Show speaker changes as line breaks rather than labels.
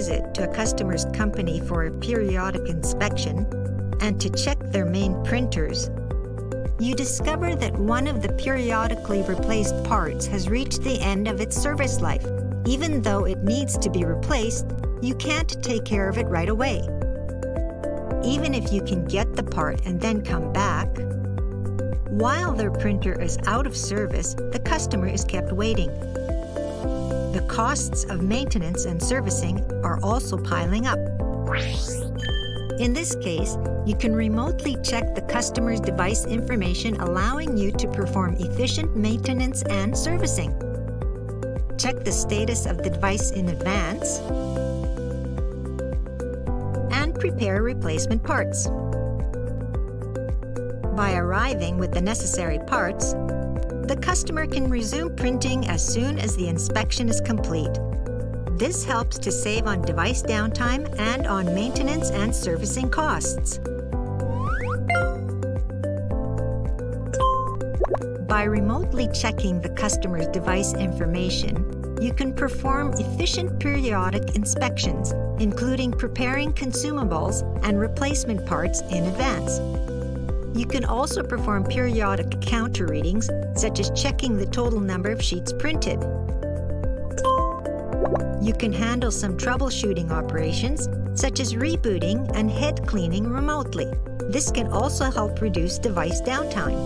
visit to a customer's company for a periodic inspection and to check their main printers, you discover that one of the periodically replaced parts has reached the end of its service life. Even though it needs to be replaced, you can't take care of it right away. Even if you can get the part and then come back, while their printer is out of service, the customer is kept waiting. The costs of maintenance and servicing are also piling up. In this case, you can remotely check the customer's device information, allowing you to perform efficient maintenance and servicing. Check the status of the device in advance and prepare replacement parts. By arriving with the necessary parts, the customer can resume printing as soon as the inspection is complete. This helps to save on device downtime and on maintenance and servicing costs. By remotely checking the customer's device information, you can perform efficient periodic inspections, including preparing consumables and replacement parts in advance. You can also perform periodic counter readings, such as checking the total number of sheets printed. You can handle some troubleshooting operations, such as rebooting and head cleaning remotely. This can also help reduce device downtime.